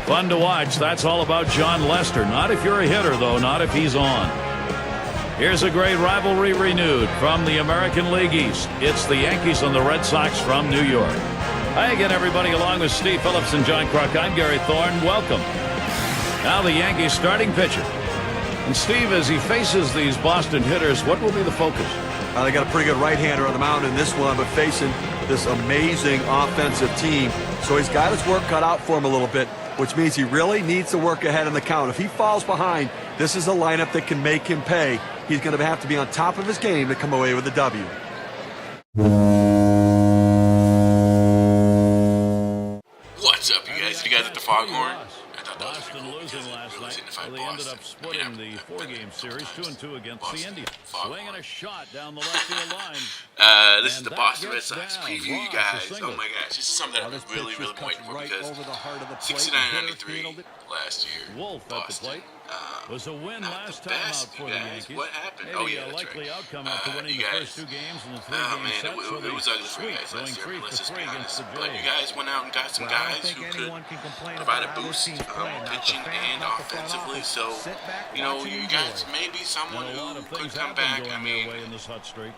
Fun to watch. That's all about John Lester. Not if you're a hitter, though. Not if he's on. Here's a great rivalry renewed from the American League East. It's the Yankees and the Red Sox from New York. Hi again, everybody, along with Steve Phillips and John Kruk. I'm Gary Thorne. Welcome. Now the Yankees starting pitcher. And Steve, as he faces these Boston hitters, what will be the focus? They got a pretty good right-hander on the mound in this one, but facing this amazing offensive team. So he's got his work cut out for him a little bit, which means he really needs to work ahead in the count. If he falls behind, this is a lineup that can make him pay. He's going to have to be on top of his game to come away with a W. What's up, you guys? You guys at the Foghorn? I thought that was Boston pretty cool losing last night. They ended up splitting the four-game series 2-2 against the Indians. Swinging a shot down the left field line. This is the Boston Red Sox preview, you guys. Oh my gosh, this is something that I've really been waiting for because 69-93 last year. Wolf at the plate. Was a win last time out for the Yankees. What happened? Maybe Oh yeah, a that's likely right. outcome after winning the first two games in the three-game set. It was ugly for you guys last year. Let's just be honest. But you guys went out and got some guys who could provide a boost, pitching and offensively. So, you know, you guys maybe someone who could come back. I mean,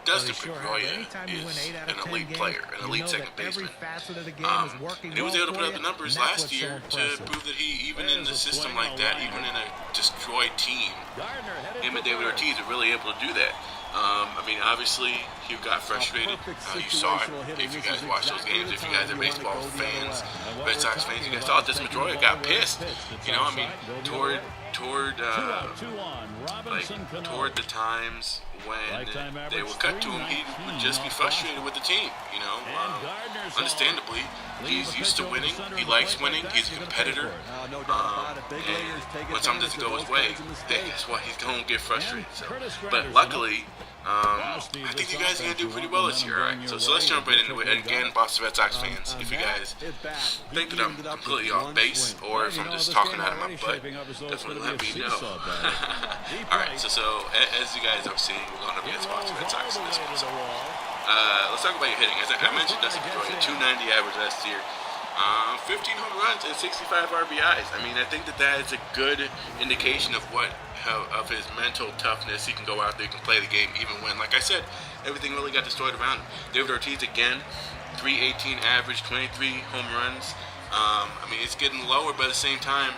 Dustin Pedroia is an elite player, an elite second baseman. And he was able to put up the numbers last year to prove that he, even in the system like that, even in a destroyed team, him and David Ortiz are really able to do that. I mean, obviously, he got frustrated. You saw it. If you guys watch those games, if you guys are baseball fans, Red Sox fans, you guys saw this. Pedroia got pissed. You know, I mean, toward the times when they would cut to him, he would just be frustrated with the team. You know, understandably, he's used to winning. He likes winning. He's a competitor. And when something doesn't go his way, that's why he's going to get frustrated. So, but luckily, I think you guys are going to do pretty well this year, all right? So let's jump right into it. And again, Boston Red Sox fans, if you guys think that I'm completely off base or if I'm just talking out of my butt, definitely let me know. All right, so as you guys are seeing, we're going up against Boston Red Sox in this one. So, let's talk about your hitting. As I mentioned, Dustin Pedroia, 290 average last year. 15 home runs and 65 RBIs. I mean, I think that is a good indication of of his mental toughness. He can go out there, he can play the game even when, like I said, everything really got destroyed around him. David Ortiz again, 318 average, 23 home runs. I mean, it's getting lower, but at the same time,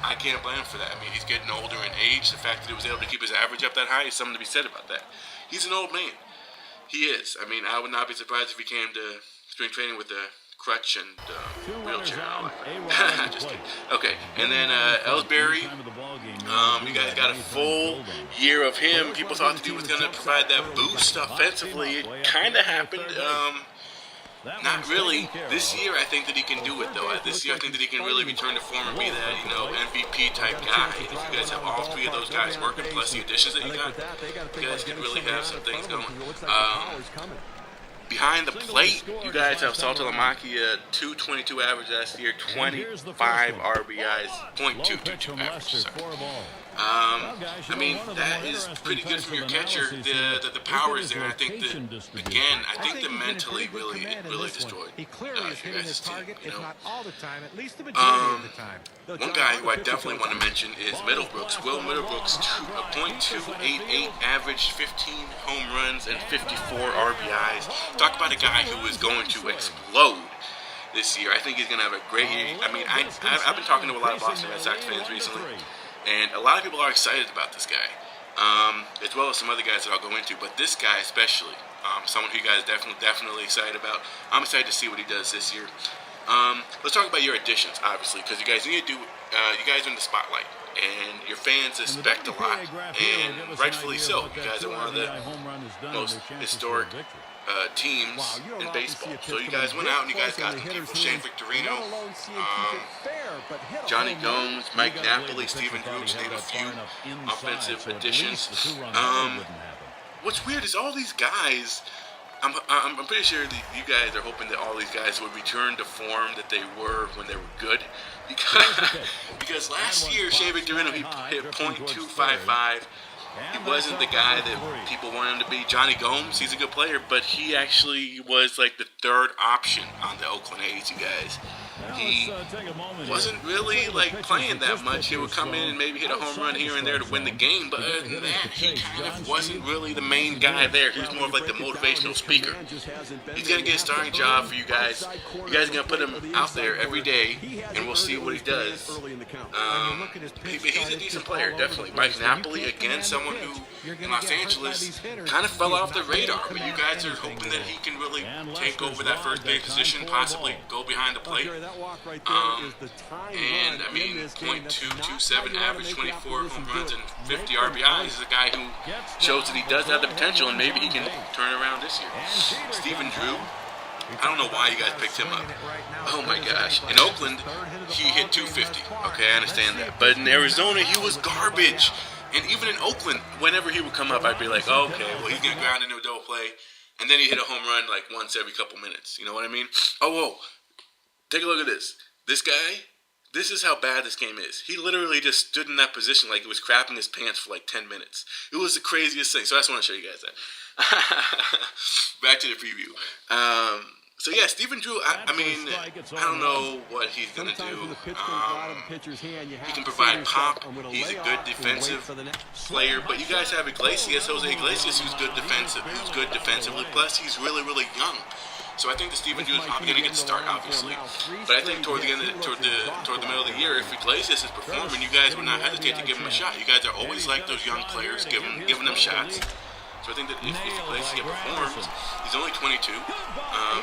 I can't blame him for that. I mean, he's getting older in age. The fact that he was able to keep his average up that high is something to be said about that. He's an old man. He is. I mean, I would not be surprised if he came to spring training with a crutch and wheelchair. Just kidding. Okay, and then Ellsbury, you guys got a full year of him. People thought that he was going to provide that boost offensively. It kind of happened. Not really. This year, I think that he can do it, though. This year, I think that he can really return to form and be that, MVP type guy. If you guys have all three of those guys working, plus the additions that you got, you guys could really have some things going. Behind the plate, you guys have Saltalamacchia, 222 average last year, 25 RBIs, .222 average. I mean, that is pretty good from your catcher. The power is there. I think that, again, I think that mentally really destroyed you guys' team. You know? One guy who I definitely want to mention is Middlebrooks. Will Middlebrooks, .288 average, 15 home runs and 54 RBIs. Talk about a guy who is going to explode this year. I think he's going to have a great year. I mean, I've been talking to a lot of Boston Red Sox fans recently, and a lot of people are excited about this guy, as well as some other guys that I'll go into. But this guy especially, someone who you guys definitely excited about. I'm excited to see what he does this year. Let's talk about your additions, obviously, because you guys need to do. You guys are in the spotlight, and your fans expect a lot, and rightfully so. You guys are one of the most historic teams in baseball. So you guys went out and you guys got some people: Shane Victorino, Johnny Gomes, Mike Napoli, Steven Hoops, name a few offensive additions. What's weird is all these guys. I'm pretty sure that you guys are hoping that all these guys would return to form that they were when they were good. Because last year, Shea Victorino, he hit .255. He wasn't the guy that people wanted him to be. Johnny Gomes, he's a good player, but he actually was like the third option on the Oakland A's, you guys. he wasn't really like playing that much. He would come in and maybe hit a home run here and there to win the game, but other than that, he kind of wasn't really the main guy there. He was more of like the motivational speaker. He's gonna get a starting job for you guys. You guys are gonna put him out there every day, and we'll see what he does. He's a decent player, definitely. Mike Napoli, again, someone who in Los Angeles kind of fell off the radar, but you guys are hoping that he can really take over that first base position, possibly go behind the plate. And I mean, .227 average, 24 home runs and 50 RBIs is a guy who shows that he does have the potential, and maybe he can turn around this year. Stephen Drew, I don't know why you guys picked him up. Oh my gosh. In Oakland, he hit .250. Okay, I understand that. But in Arizona, he was garbage. And even in Oakland, whenever he would come up, I'd be like, oh, okay, well, he's going to ground into a double play. And then he hit a home run like once every couple minutes. You know what I mean? Oh, whoa. Take a look at this. This guy, this is how bad this game is. He literally just stood in that position like he was crapping his pants for like 10 minutes. It was the craziest thing. So I just want to show you guys that. Back to the preview. So yeah, Stephen Drew, I mean, I don't know what he's going to do. He can provide pop. He's a good defensive player. But you guys have Iglesias, Jose Iglesias, who's good defensively. Plus, he's really, really young. So I think that Stephen Drew is probably going to get the start, obviously. But I think toward the end, toward the middle of the year, if Iglesias is performing, you guys would not hesitate to give him a shot. You guys are always like those young players, giving them shots. So I think that if Iglesias performs, he's only 22.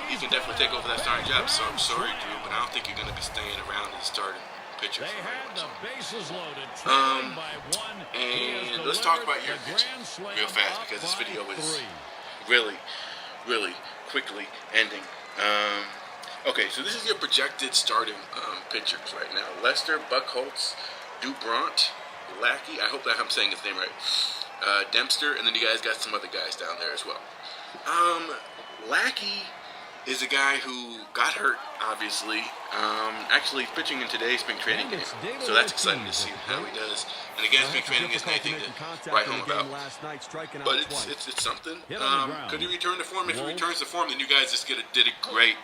He can definitely take over that starting job. So I'm sorry, Drew, but I don't think you're going to be staying around as a starting pitcher. And let's talk about your pitching real fast, because this video is really, really quickly ending. Okay, so this is your projected starting pitchers right now. Lester, Buchholz, Dubront, Lackey. I hope that I'm saying his name right. Dempster, and then you guys got some other guys down there as well. Lackey is a guy who got hurt, obviously. Actually, pitching in today's spring training game, so that's exciting to see how he does. And again, spring training isn't anything to write home about, but it's something. Could he return to form? If he returns to form, then you guys just did a great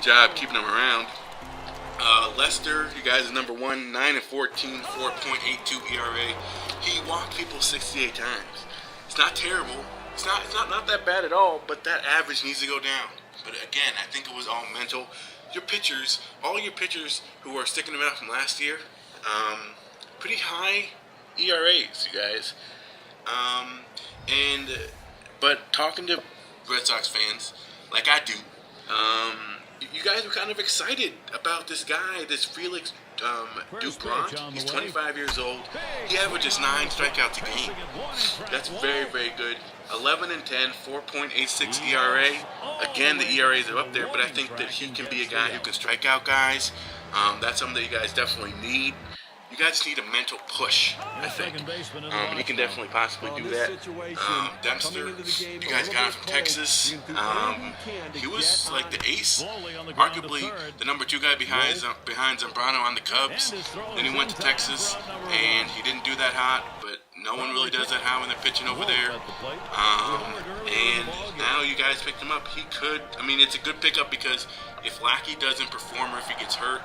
job keeping him around. Lester, you guys are number 1, 9-14, 4.82 ERA. He walked people 68 times. It's not terrible. It's not that bad at all, but that average needs to go down. But again, I think it was all mental. Your pitchers, all your pitchers who are sticking them out from last year, pretty high ERAs, you guys. But talking to Red Sox fans, like I do, you guys were kind of excited about this guy, this Felix Dubront. He's 25 years old. He averages 9 strikeouts a game. That's very, very good. 11-10, 4.86 ERA. Again, the ERAs are up there, but I think that he can be a guy who can strike out guys. That's something that you guys definitely need. You guys need a mental push, I think. He can definitely possibly do that. Dempster, you guys got him from Texas. He was like the ace, arguably the number 2 guy behind Zambrano on the Cubs. Then he went to Texas, and he didn't do that hot, but no one really does that hot when they're pitching over there. And now you guys picked him up. He could, I mean, it's a good pickup because if Lackey doesn't perform or if he gets hurt,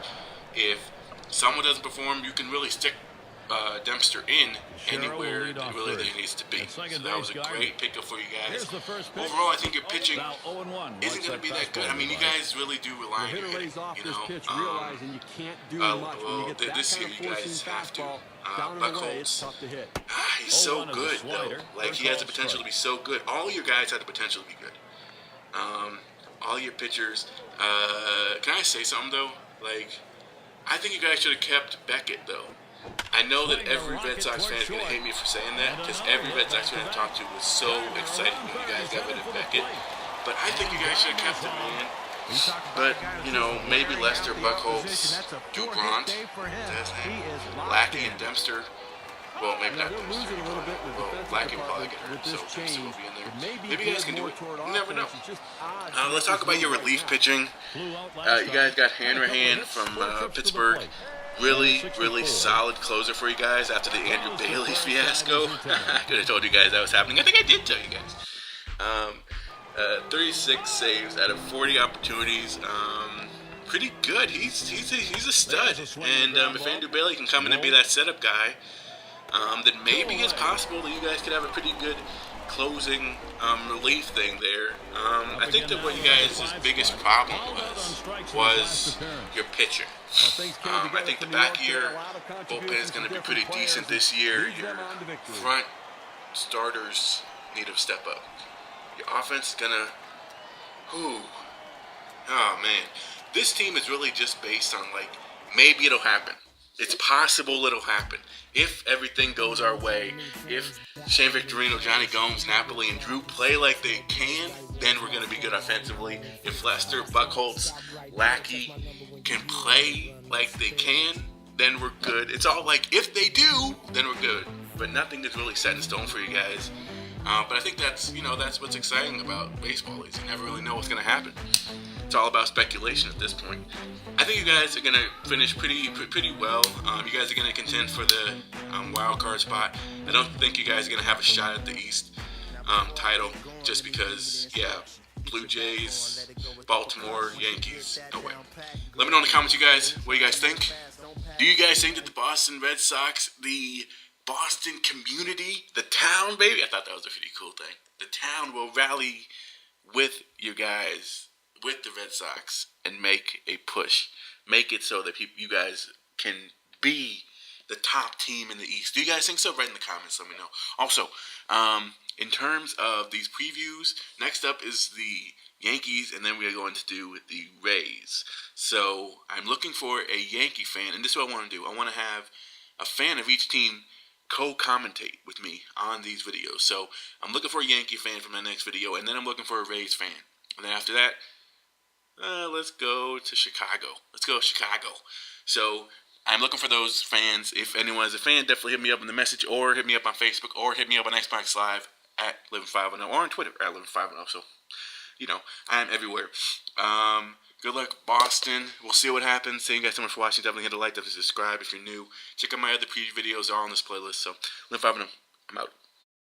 if someone doesn't perform, you can really stick Dempster in anywhere really that he needs to be. So that was a great pickup for you guys. Overall, I think your pitching isn't going to be that good. I mean, you guys really do rely on your hitting, you know. This year, you guys have to. Buchholz, he's so good, though. Like, he has the potential to be so good. All your guys have the potential to be good. All your pitchers. Can I say something, though? Like, I think you guys should have kept Beckett, though. I know that every Red Sox fan is going to hate me for saying that, because every Red Sox fan I talked to was so excited when you guys got rid of Beckett. But I think you guys should have kept him, man. But, you know, maybe Lester, Buchholz, Dubront, Lackey, and Dempster. Well, maybe not Dempster. Well, Lackey will probably get hurt, so Dempster will be in there. Maybe you guys can do it. You never know. Let's talk about your relief pitching. You guys got Hanrahan from Pittsburgh. Really, really solid closer for you guys after the Andrew Bailey fiasco. I could have told you guys that was happening. I think I did tell you guys. 36 saves out of 40 opportunities. pretty good. He's a stud. And if Andrew Bailey can come in and be that setup guy, then maybe it's possible that you guys could have a pretty good closing relief thing there. I think that what you guys' biggest problem was your pitcher. I think the back of your bullpen is going to be pretty decent this year. Your front starters need to step up. Your offense is going to... Oh, man. This team is really just based on, like, maybe it'll happen. It's possible it'll happen. If everything goes our way, if Shane Victorino, Johnny Gomes, Napoli, and Drew play like they can, then we're going to be good offensively. If Lester, Buchholz, Lackey can play like they can, then we're good. It's all like, if they do, then we're good. But nothing is really set in stone for you guys. But I think that's what's exciting about baseball is you never really know what's going to happen. It's all about speculation at this point. I think you guys are going to finish pretty well. You guys are going to contend for the wild card spot. I don't think you guys are going to have a shot at the East title just because, Blue Jays, Baltimore, Yankees, no way. Let me know in the comments, you guys, what you guys think. Do you guys think that the Boston Red Sox, the Boston community, the town, baby, I thought that was a pretty cool thing. The town will rally with you guys, with the Red Sox, and make a push. Make it so that you guys can be the top team in the East. Do you guys think so? Write in the comments, let me know. Also, in terms of these previews, next up is the Yankees, and then we're going to do the Rays. So I'm looking for a Yankee fan, and this is what I want to do. I want to have a fan of each team co-commentate with me on these videos. So I'm looking for a Yankee fan for my next video, and then I'm looking for a Rays fan. And then after that, let's go to Chicago. Let's go Chicago. So I'm looking for those fans. If anyone is a fan, definitely hit me up in the message, or hit me up on Facebook, or hit me up on Xbox Live at Living510, or on Twitter at Living510. So, I'm everywhere. Good luck, Boston. We'll see what happens. Thank you guys so much for watching. Definitely hit a like, definitely subscribe if you're new. Check out my other preview videos. They're all on this playlist. So, Living510. I'm out.